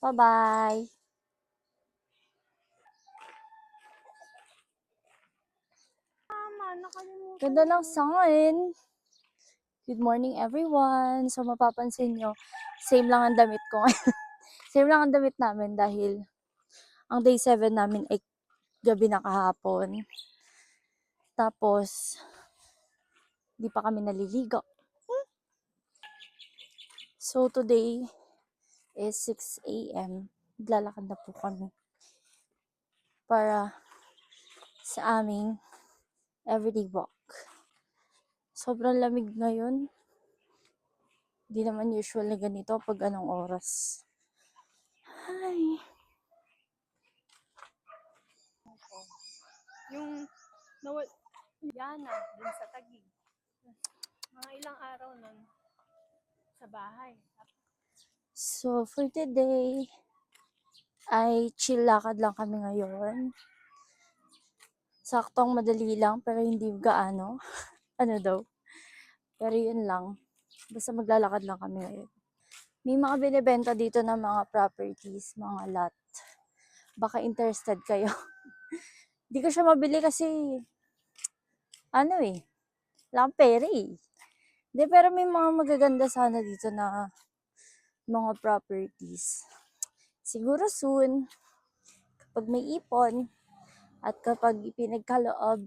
Bye-bye. Ganda ng sun. Good morning, everyone. So, mapapansin nyo, same lang ang damit ko ngayon. Same lang ang damit namin dahil ang day 7 namin ay gabi na kahapon. Tapos, di pa kami naliligo. So, today is 6 a.m. Maglalakad na po kami para sa aming everyday walk. Sobrang lamig ngayon. Di naman usual na ganito pag anong oras. Hi! Yung nawal Yana dun sa Taguig. Mga ilang araw nun sa bahay. So, for today, ay chill lakad lang kami ngayon. Saktong madali lang, pero hindi gaano. Ano daw? Pero yun lang. Basta maglalakad lang kami ngayon. May mga binibenta dito ng mga properties, mga lot. Baka interested kayo. Hindi ko siya mabili kasi, ano eh, wala akong pera eh. Hindi, pero may mga magaganda sana dito na mga properties. Siguro soon, kapag may ipon, at kapag ipinagkaloob.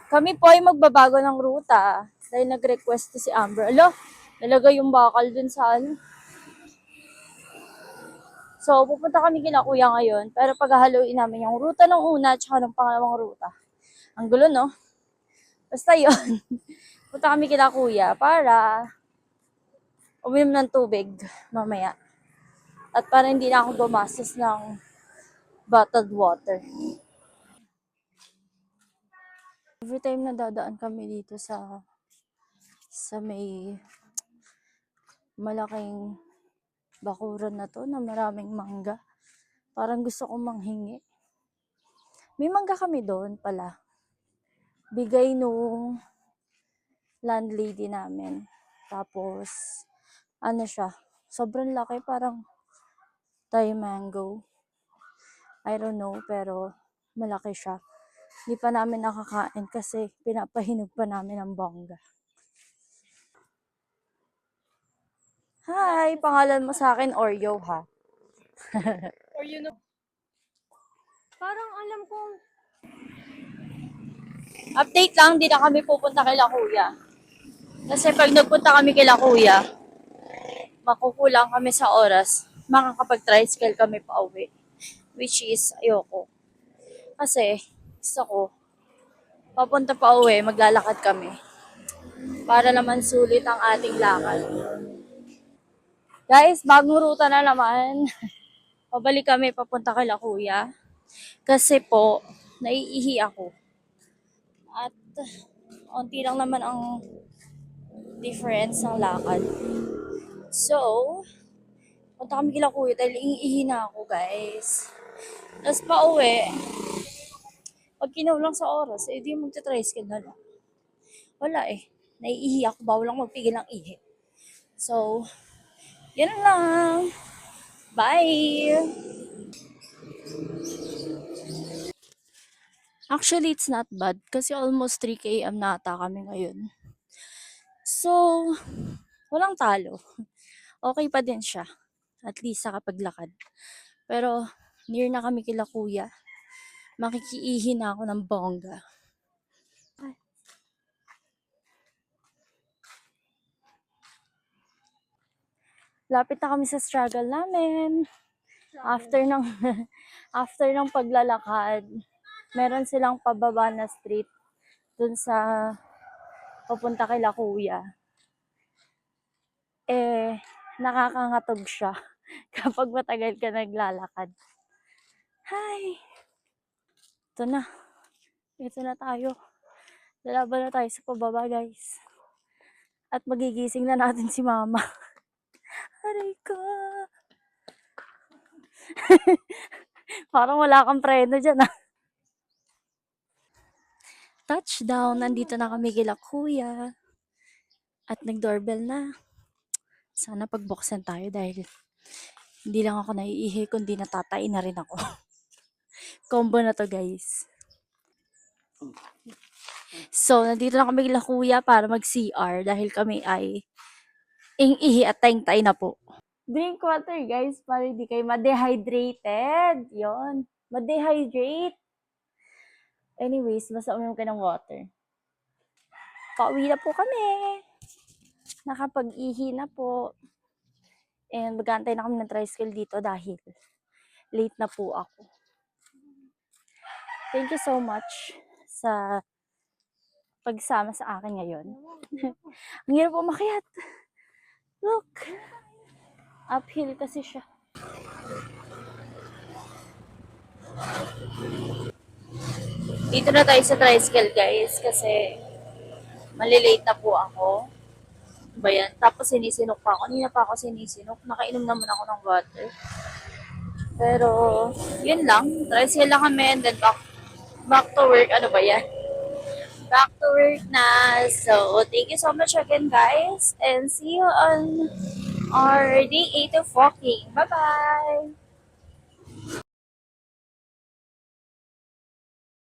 Kami po ay magbabago ng ruta dahil nag-request si Amber. Alo, nalagay yung bakal dun sa ano. So, pupunta kami kila kuya ngayon, pero paghahaluin namin yung ruta ng una at saka ng pangalawang ruta. Ang gulo, no? Basta yun. Punta kami kila kuya para uminom ng tubig mamaya. At para hindi na ako gumastos ng bottled water. Every time na dadaan kami dito sa may malaking bakuran na to na maraming mangga. Parang gusto kong manghingi. May mangga kami doon pala. Bigay nung landlady namin. Tapos, ano siya, sobrang laki, parang Thai mango. I don't know, pero malaki siya. Hindi pa namin nakakain kasi pinapahinog pa namin ang bongga. Hi! Pangalan mo sa akin, Oreo, ha? Or you know, parang alam kong Update lang, di na kami pupunta kay kuya. Kasi pag nagpunta kami kay kuya, makukulang kami sa oras. Makakapag-tricycle kami pa uwi. Which is, ayoko. Kasi, gusto ko, papunta pa uwi, maglalakad kami. Para naman sulit ang ating lakad. Guys, bagong ruta na naman. Pabalik kami papunta kay kuya. Kasi po, naiihi ako. At, onti lang naman ang difference ng lakad. So, punta kami kila kuya dahil iihi na ako, guys. Tapos pa uwi, pag kinulang sa oras, eh di magta-tricycle na lang. Wala eh. Naiihi ako, bawal lang magpigil ng ihi. So, yun lang. Bye! Actually, it's not bad kasi almost 3 km na ata kami ngayon. So, walang talo. Okay pa din siya. At least sa kapaglakad. Pero, near na kami kila kuya. Makikiihi na ako ng bongga. Lapit na kami sa struggle namin. After ng after ng paglalakad, meron silang pababa na street dun sa papunta kay kuya. Eh, nakakangatog siya kapag matagal ka naglalakad. Hi! Ito na. Ito na tayo. Lalaban na tayo sa pababa, guys. At magigising na natin si mama. Aray ko! Parang wala kang preno dyan, ah. Touchdown! Nandito na kami kila kuya. At nag-doorbell na. Sana pagbuksan tayo dahil Hindi lang ako naiihi, kundi natatai na rin ako. Combo na to, guys. So, nandito na kami kila kuya para mag-CR dahil kami ay ihi at taing-tay na po. Drink water, guys, para hindi kayo ma-dehydrated. Yon, ma-dehydrate. Anyways, basta uminom ka ng water. Pauwi na po kami. Nakapag-ihi na po. And mag-aantay na kami ng tricycle dito dahil late na po ako. Thank you so much sa pagsama sa akin ngayon. Ang hirap umakyat. Look. Uphill kasi siya. Dito na tayo sa tricycle, guys, kasi malilate na po ako. Ba yan? Tapos sinisinok pa ako. Kanina pa ako sinisinok. Nakainom naman ako ng water. Pero, yun lang. Tricycle lang kami and then back to work. Ano ba yan? Back to work na. So, thank you so much again, guys. And see you on our day 8 of walking. Bye-bye!